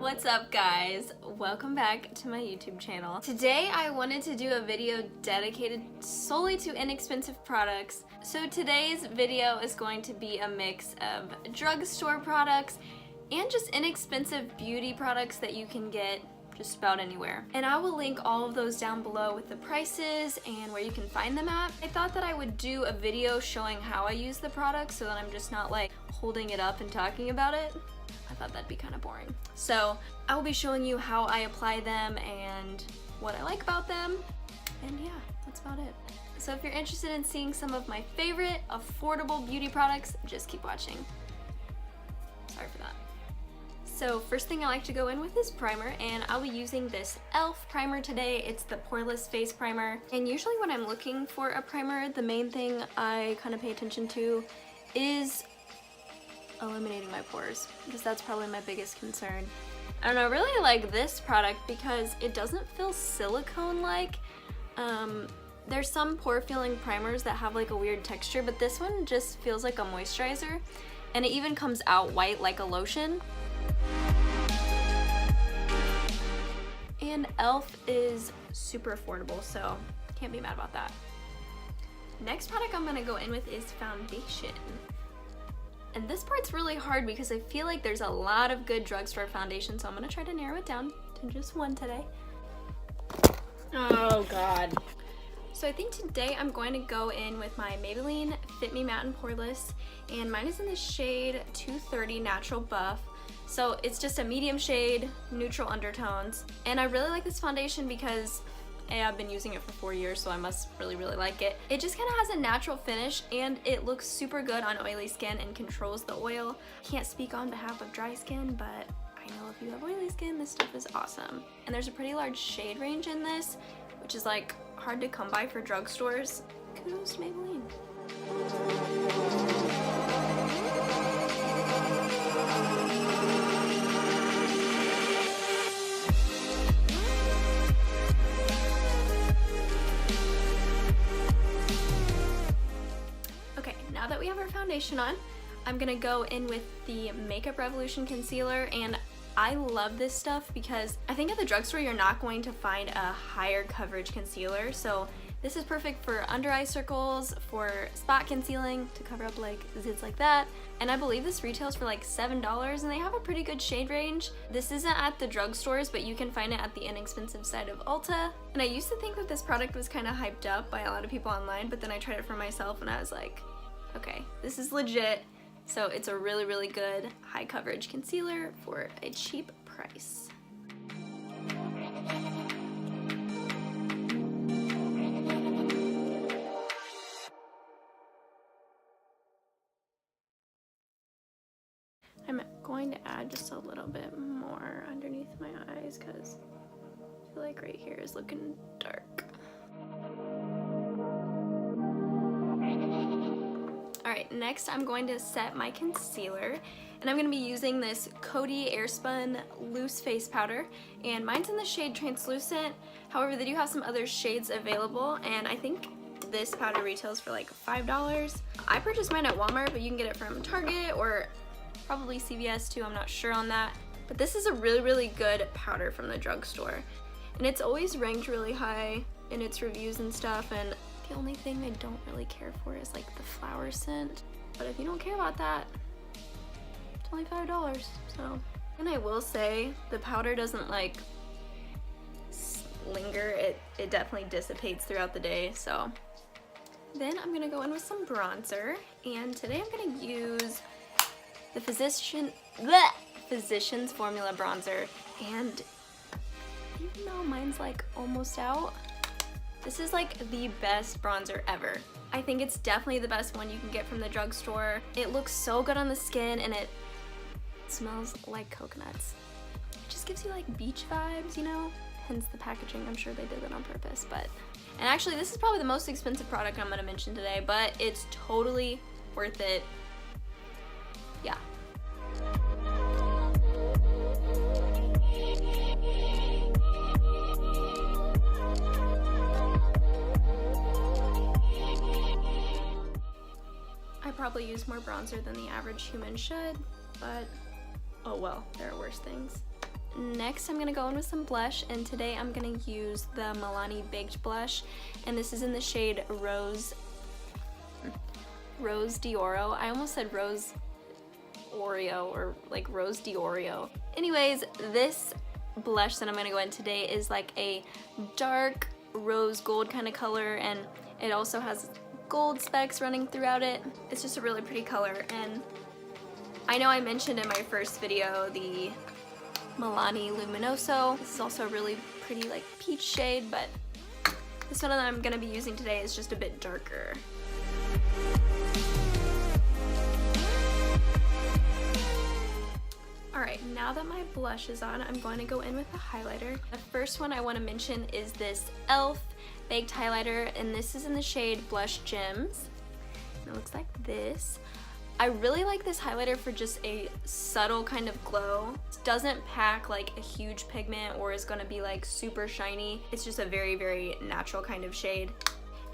What's up guys? Welcome back to my YouTube channel. Today I wanted to do a video dedicated solely to inexpensive products. So today's video is going to be a mix of drugstore products and just inexpensive beauty products that you can get just about anywhere. And I will link all of those down below with the prices and where you can find them at. I thought that I would do a video showing how I use the products so that I'm just not like holding it up and talking about it. I thought that'd be kind of boring. So I will be showing you how I apply them and what I like about them. And yeah, that's about it. So if you're interested in seeing some of my favorite affordable beauty products, just keep watching. Sorry for that. So first thing I like to go in with is primer, and I'll be using this e.l.f. primer today. It's the poreless face primer. And usually when I'm looking for a primer, the main thing I kind of pay attention to is eliminating my pores, because that's probably my biggest concern. I don't know, I really like this product because it doesn't feel silicone-like. There's some pore filling primers that have like a weird texture, but this one just feels like a moisturizer, and it even comes out white like a lotion. And e.l.f. is super affordable, so can't be mad about that. Next product I'm gonna go in with is foundation. And this part's really hard because I feel like there's a lot of good drugstore foundation, so I'm gonna try to narrow it down to just one today. Oh God. So I think today I'm going to go in with my Maybelline Fit Me Matte and Poreless, and mine is in the shade 230 Natural Buff. So it's just a medium shade, neutral undertones. And I really like this foundation because I've been using it for 4 years, so I must really like it. It just kind of has a natural finish, and it looks super good on oily skin and controls the oil. Can't speak on behalf of dry skin, but I know if you have oily skin, this stuff is awesome. And there's a pretty large shade range in this, which is like hard to come by for drugstores. Kudos to Maybelline. Now that we have our foundation on, I'm gonna go in with the Makeup Revolution concealer, and I love this stuff because I think at the drugstore you're not going to find a higher coverage concealer. So this is perfect for under eye circles, for spot concealing, to cover up like zits like that. And I believe this retails for like $7, and they have a pretty good shade range. This isn't at the drugstores, but you can find it at the inexpensive side of Ulta. And I used to think that this product was kind of hyped up by a lot of people online, but then I tried it for myself and I was like, okay, this is legit. So it's a really good high coverage concealer for a cheap price. I'm going to add just a little bit more underneath my eyes because I feel like right here is looking dark. Alright, next I'm going to set my concealer, and I'm going to be using this Coty Airspun loose face powder, and mine's in the shade Translucent. However, they do have some other shades available, and I think this powder retails for like $5. I purchased mine at Walmart, but you can get it from Target or probably CVS too, I'm not sure on that. But this is a really good powder from the drugstore, and it's always ranked really high in its reviews and stuff, and the only thing I don't really care for is like the flower scent. But if you don't care about that, it's only $5, so. And I will say, the powder doesn't like linger, it definitely dissipates throughout the day, so. Then I'm gonna go in with some bronzer, and today I'm gonna use the Physicians Formula bronzer, and even though mine's like almost out, this is like the best bronzer ever. I think it's definitely the best one you can get from the drugstore. It looks so good on the skin, and it smells like coconuts. It just gives you like beach vibes, you know? Hence the packaging, I'm sure they did that on purpose, but. And actually this is probably the most expensive product I'm gonna mention today, but it's totally worth it. Yeah. I probably use more bronzer than the average human should, but oh well, there are worse things. next I'm gonna go in with some blush, and today I'm gonna use the Milani Baked Blush, and this is in the shade Rose D'Oro. I almost said Rose Oreo, or like Rose D'Oreo. Anyways, this blush that I'm gonna go in today is like a dark rose gold kind of color, and it also has gold specks running throughout it. It's just a really pretty color, and I know I mentioned in my first video the Milani Luminoso. This is also a really pretty like peach shade, but this one that I'm gonna be using today is just a bit darker. Alright, now that my blush is on, I'm going to go in with a highlighter. The first one I want to mention is this E.l.f. Baked Highlighter, and this is in the shade Blush Gems. And it looks like this. I really like this highlighter for just a subtle kind of glow. It doesn't pack like a huge pigment or is going to be like super shiny. It's just a very, very natural kind of shade.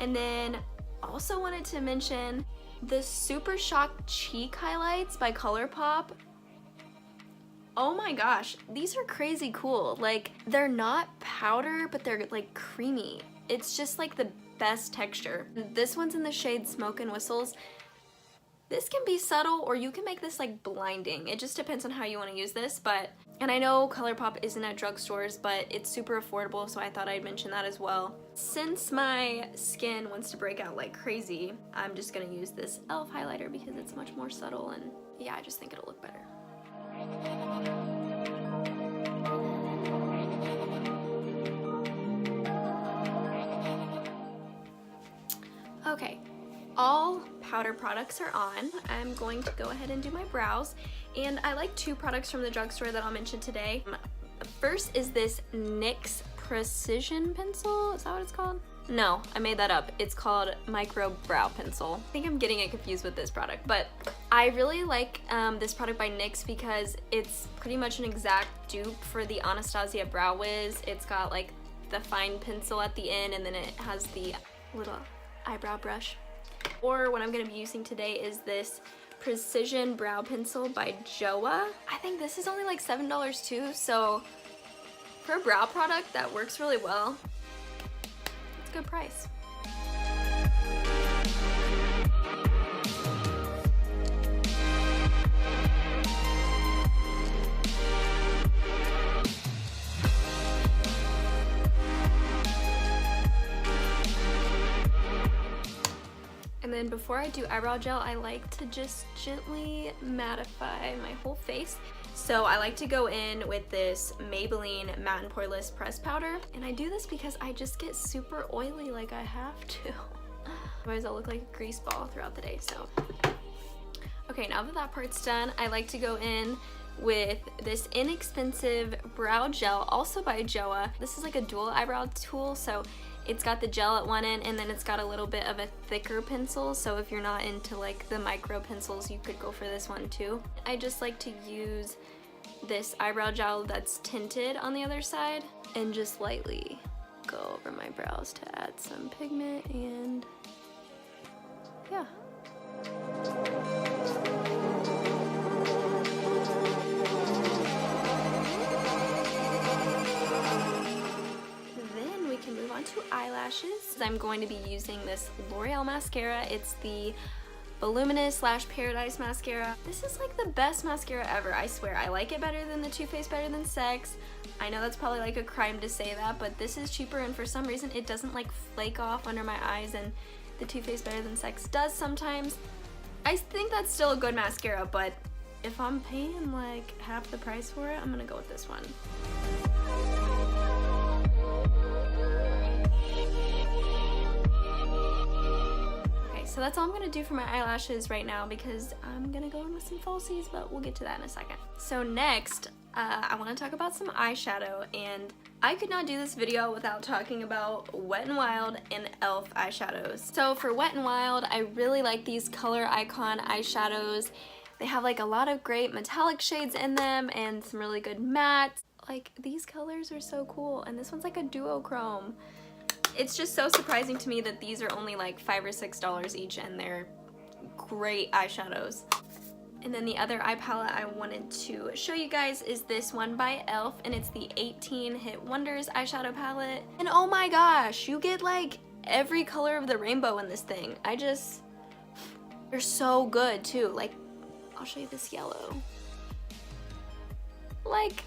And then also wanted to mention the Supershock Cheek Highlights by Colourpop. Oh my gosh, these are crazy cool. Like, they're not powder, but they're like creamy. It's just like the best texture. This one's in the shade Smoke and Whistles. This can be subtle, or you can make this like blinding. It just depends on how you want to use this, and I know Colourpop isn't at drugstores, but it's super affordable, so I thought I'd mention that as well. Since my skin wants to break out like crazy, I'm just gonna use this E.l.f. highlighter because it's much more subtle, and yeah, I just think it'll look better. Okay, all powder products are on. I'm going to go ahead and do my brows, and I like two products from the drugstore that I'll mention today. First is this NYX Precision Pencil. Is that what it's called? No, I made that up. It's called Micro Brow Pencil. I think I'm getting it confused with this product, but I really like this product by NYX because it's pretty much an exact dupe for the Anastasia Brow Wiz. It's got like the fine pencil at the end, and then it has the little eyebrow brush. Or what I'm going to be using today is this Precision Brow Pencil by Joah. I think this is only like $7 too, so for a brow product that works really well, it's a good price. And then before I do eyebrow gel, I like to just gently mattify my whole face. So I like to go in with this Maybelline Matte and Poreless Press Powder. And I do this because I just get super oily, like I have to. Otherwise I'll look like a grease ball throughout the day, so. Okay, now that that part's done, I like to go in with this inexpensive brow gel, also by Joah. This is like a dual eyebrow tool, so it's got the gel at one end, and then it's got a little bit of a thicker pencil, so if you're not into like the micro pencils, you could go for this one too. I just like to use this eyebrow gel that's tinted on the other side and just lightly go over my brows to add some pigment, and yeah. Move on to eyelashes. I'm going to be using this L'Oreal mascara. It's the Voluminous / Paradise mascara. This is like the best mascara ever, I swear. I like it better than the Too Faced Better Than Sex. I know that's probably like a crime to say that, but this is cheaper, and for some reason it doesn't like flake off under my eyes, and the Too Faced Better Than Sex does sometimes. I think that's still a good mascara, but if I'm paying like half the price for it, I'm gonna go with this one. So that's all I'm gonna do for my eyelashes right now, because I'm gonna go in with some falsies, but we'll get to that in a second. So next, I wanna talk about some eyeshadow, and I could not do this video without talking about Wet n Wild and E.l.f. eyeshadows. So for Wet n Wild, I really like these Color Icon eyeshadows. They have like a lot of great metallic shades in them and some really good mattes. Like, these colors are so cool, and this one's like a duochrome. It's just so surprising to me that these are only like $5 or $6 each, and they're great eyeshadows. And then the other eye palette I wanted to show you guys is this one by E.l.f. and it's the 18 Hit Wonders eyeshadow palette. And oh my gosh, you get like every color of the rainbow in this thing. They're so good too. Like, I'll show you this yellow. Like,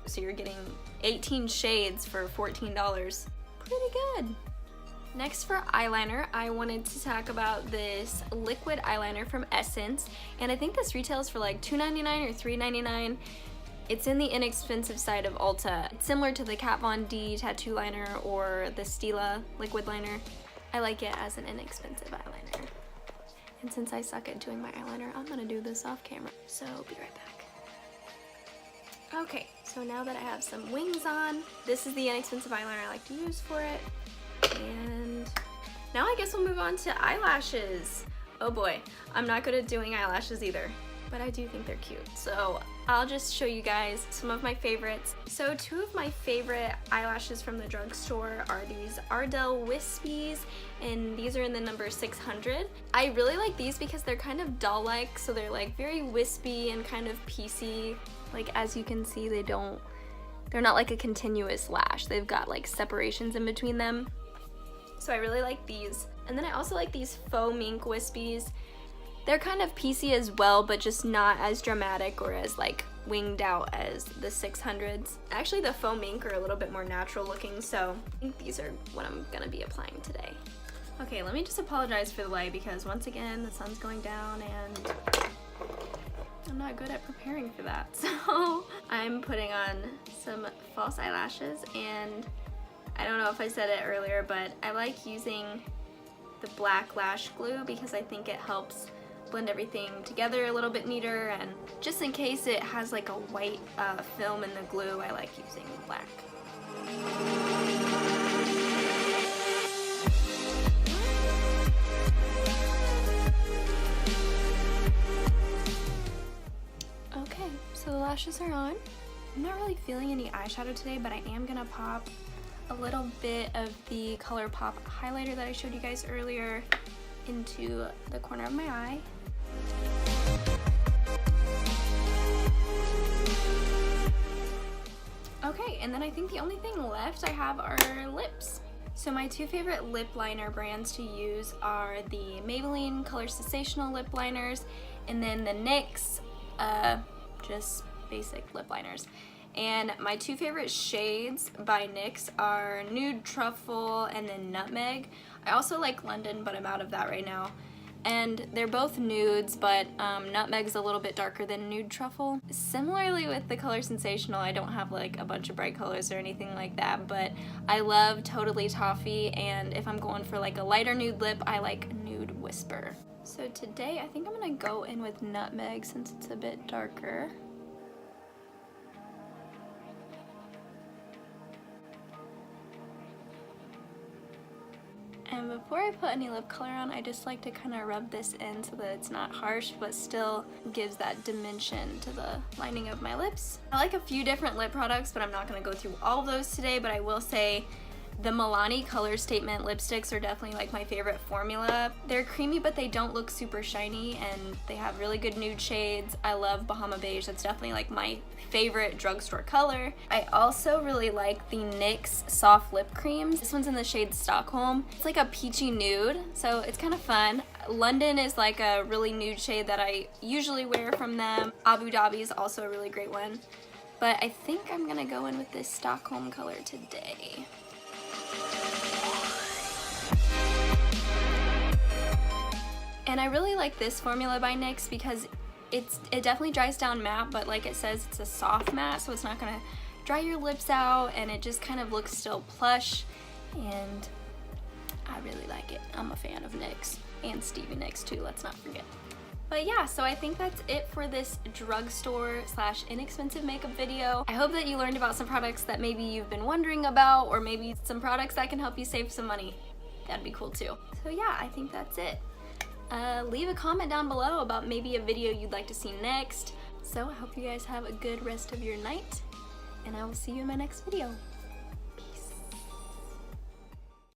so you're getting 18 shades for $14. Pretty good. Next for eyeliner, I wanted to talk about this liquid eyeliner from Essence, and I think this retails for like $2.99 or $3.99. It's in the inexpensive side of Ulta. It's similar to the Kat Von D tattoo liner or the Stila liquid liner. I like it as an inexpensive eyeliner. And since I suck at doing my eyeliner, I'm gonna do this off camera, so be right back. Okay, so now that I have some wings on, this is the inexpensive eyeliner I like to use for it. And now I guess we'll move on to eyelashes. Oh boy, I'm not good at doing eyelashes either, but I do think they're cute. So I'll just show you guys some of my favorites. So two of my favorite eyelashes from the drugstore are these Ardell Wispies, and these are in the number 600. I really like these because they're kind of doll-like, so they're like very wispy and kind of piecey. Like, as you can see, they're not like a continuous lash. They've got like separations in between them. So I really like these. And then I also like these faux mink wispies. They're kind of piecey as well, but just not as dramatic or as like winged out as the 600s. Actually, the faux mink are a little bit more natural looking, so I think these are what I'm gonna be applying today. Okay, let me just apologize for the light because once again, the sun's going down and I'm not good at preparing for that. So I'm putting on some false eyelashes, and I don't know if I said it earlier, but I like using the black lash glue because I think it helps blend everything together a little bit neater, and just in case it has like a white film in the glue, I like using black. Okay, so the lashes are on. I'm not really feeling any eyeshadow today, but I am gonna pop a little bit of the Colourpop highlighter that I showed you guys earlier into the corner of my eye. Okay, and then I think the only thing left I have are lips. So my two favorite lip liner brands to use are the Maybelline Color Sensational lip liners, and then the NYX just basic lip liners. And my two favorite shades by NYX are Nude Truffle and then Nutmeg. I also like London, but I'm out of that right now. And they're both nudes, but Nutmeg's a little bit darker than Nude Truffle. Similarly with the Color Sensational, I don't have like a bunch of bright colors or anything like that, but I love Totally Toffee, and if I'm going for like a lighter nude lip, I like Nude Whisper. So today I think I'm gonna go in with Nutmeg since it's a bit darker. And before I put any lip color on, I just like to kind of rub this in so that it's not harsh, but still gives that dimension to the lining of my lips. I like a few different lip products, but I'm not going to go through all of those today, but I will say the Milani Color Statement lipsticks are definitely like my favorite formula. They're creamy, but they don't look super shiny, and they have really good nude shades. I love Bahama Beige. That's definitely like my favorite drugstore color. I also really like the NYX soft lip creams. This one's in the shade Stockholm. It's like a peachy nude, so it's kind of fun. London is like a really nude shade that I usually wear from them. Abu Dhabi is also a really great one. But I think I'm gonna go in with this Stockholm color today. And I really like this formula by NYX because it definitely dries down matte, but like it says, it's a soft matte, so it's not gonna dry your lips out, and it just kind of looks still plush, and I really like it. I'm a fan of NYX, and Stevie Nicks too, let's not forget. But yeah, so I think that's it for this drugstore / inexpensive makeup video. I hope that you learned about some products that maybe you've been wondering about, or maybe some products that can help you save some money. That'd be cool too. So yeah, I think that's it. Leave a comment down below about maybe a video you'd like to see next. So I hope you guys have a good rest of your night, and I will see you in my next video.